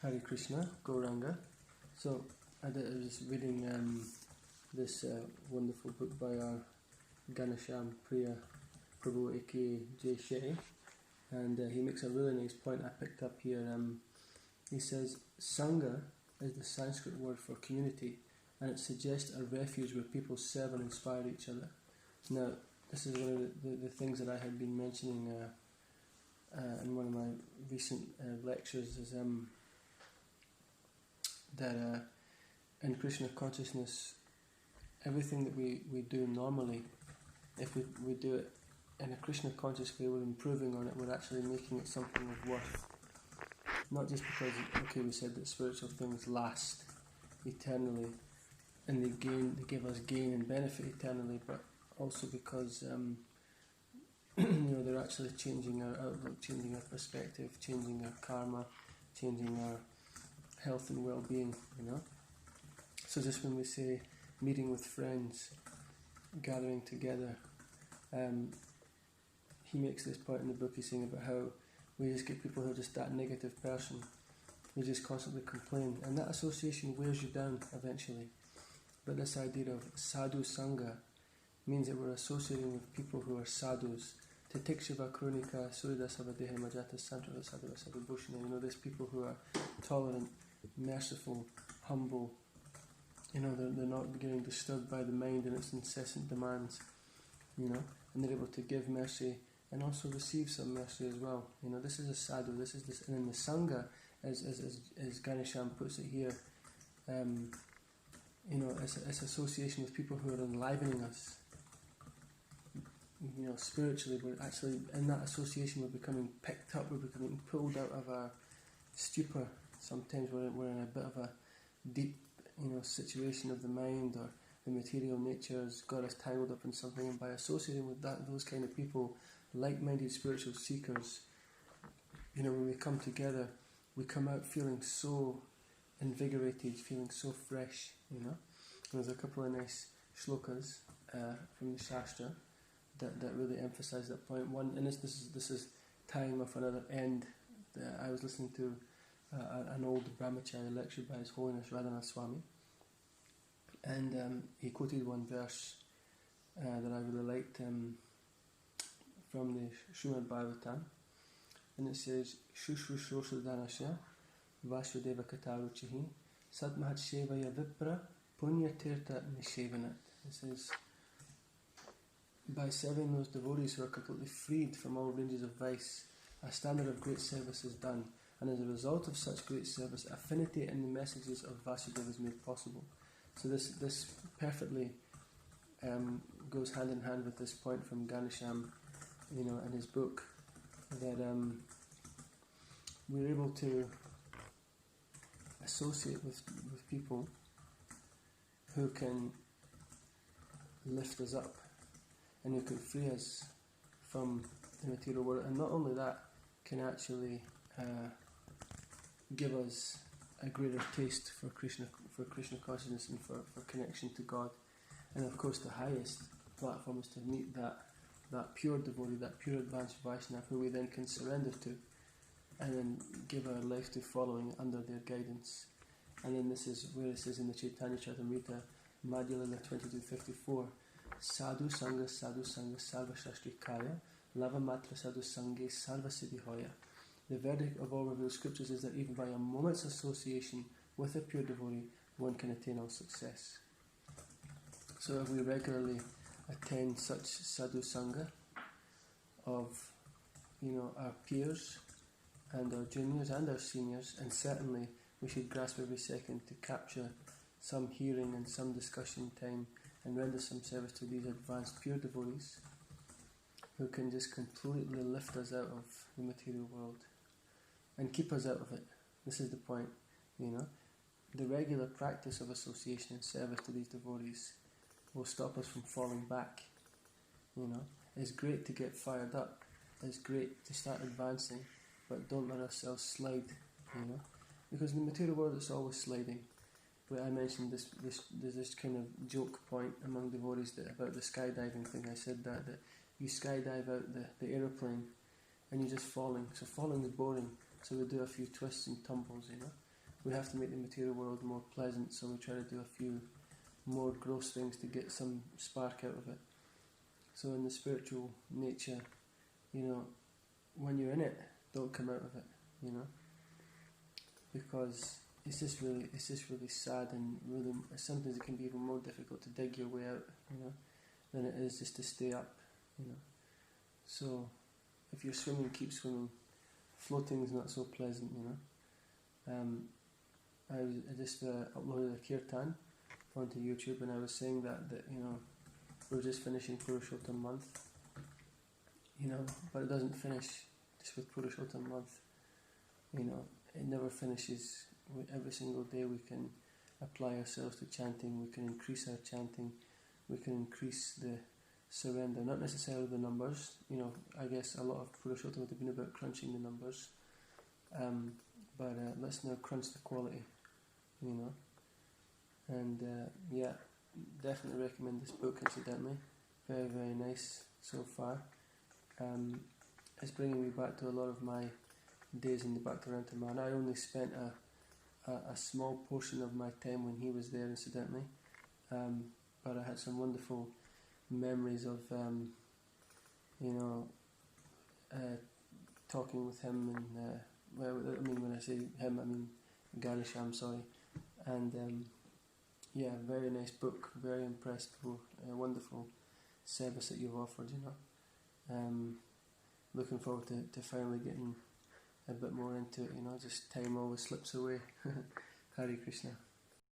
Hare Krishna, Gauranga. So I was reading this wonderful book by our Ganesham Priya Prabhu aka J. Shetty, and he makes a really nice point I picked up here. He says, Sanga is the Sanskrit word for community, and it suggests a refuge where people serve and inspire each other. Now, this is one of the things that I had been mentioning in one of my recent lectures, is that in Krishna consciousness, everything that we do normally, if we do it in a Krishna conscious way, we're improving on it, we're actually making it something of worth. Not just because, okay, we said that spiritual things last eternally and they give us gain and benefit eternally, but also because they're actually changing our outlook, changing our perspective, changing our karma, changing our health and well-being, So just when we say meeting with friends, gathering together, he makes this point in the book. He's saying about how we just get people who are just that negative person, who just constantly complain, and that association wears you down eventually. But this idea of sadhu sanga means that we're associating with people who are sadhus. Titikshava kronika suridasava dehe majata santrava sadhava sadhubhushana. There's people who are tolerant, merciful, humble. They're not getting disturbed by the mind and its incessant demands. And they're able to give mercy and also receive some mercy as well. This is a sadhu. This is this, and then the sangha, as Ganesham puts it here, it's association with people who are enlivening us. Spiritually, we're actually in that association. We're becoming picked up. We're becoming pulled out of our stupor. Sometimes we're in a bit of a deep, situation of the mind, or the material nature has got us tangled up in something. And by associating with those kind of people, like-minded spiritual seekers, when we come together, we come out feeling so invigorated, feeling so fresh. There's a couple of nice shlokas from the Shastra that really emphasize that point. One, and this is tying off another end. I was listening to an old brahmachari lecture by His Holiness Radhanath Swami, and he quoted one verse that I really liked from the Srimad Bhagavatam, and it says, Shushrushrosudanasya Vasudeva Kataruchihi Sadmahat Shevaya Vipra Punya Tirtha Nishevanat. It says, by serving those devotees who are completely freed from all ranges of vice, a standard of great service is done, and as a result of such great service, affinity in the messages of Vasudeva is made possible. So this perfectly goes hand in hand with this point from Ganesham, in his book, that we're able to associate with people who can lift us up and who can free us from the material world, and not only that, can actually give us a greater taste for Krishna consciousness and for connection to God. And of course, the highest platform is to meet that pure devotee, that pure advanced Vaishnava, who we then can surrender to, and then give our life to following under their guidance. And then this is where it says in the Chaitanya Charitamrita, Madhya Lila 22:54, Sadhu Sangha Sarva Shastri Kaya Lava Matra Sadhu Sanghe Sarva Siddhi Hoya. The verdict of all revealed scriptures is that even by a moment's association with a pure devotee, one can attain all success. So if we regularly attend such sadhu sangha of our peers and our juniors and our seniors, and certainly we should grasp every second to capture some hearing and some discussion time and render some service to these advanced pure devotees who can just completely lift us out of the material world and keep us out of it. This is the point, The regular practice of association and service to these devotees will stop us from falling back. It's great to get fired up. It's great to start advancing, but don't let ourselves slide, Because in the material world it's always sliding. But I mentioned there's this kind of joke point among devotees about the skydiving thing. I said that you skydive out the aeroplane and you're just falling. So falling is boring. So we do a few twists and tumbles, we have to make the material world more pleasant, so we try to do a few more gross things to get some spark out of it. So in the spiritual nature, you know, when you're in it, don't come out of it, you know, because it's just really sad, and really sometimes it can be even more difficult to dig your way out, you know, than it is just to stay up, you know. So if you're swimming, keep swimming. Floating is not so pleasant, you know. I just uploaded a kirtan onto YouTube, and I was saying that you know, we're just finishing Purushottam month, you know, but it doesn't finish just with Purushottam month, you know, it never finishes. Every single day we can apply ourselves to chanting, we can increase our chanting, we can increase the surrender, not necessarily the numbers, you know. I guess a lot of Purushottam would have been about crunching the numbers, but let's now crunch the quality, you know. And yeah, definitely recommend this book, incidentally. Very, very nice so far. It's bringing me back to a lot of my days in the Bhaktivedanta Man. I only spent a small portion of my time when he was there, incidentally, but I had some wonderful memories of you know, talking with him, and well, I mean, when I say him, I mean Garisham, sorry. And yeah, very nice book, very impressed, wonderful service that you've offered, you know. Looking forward to finally getting a bit more into it, you know. Just time always slips away. Hare Krishna.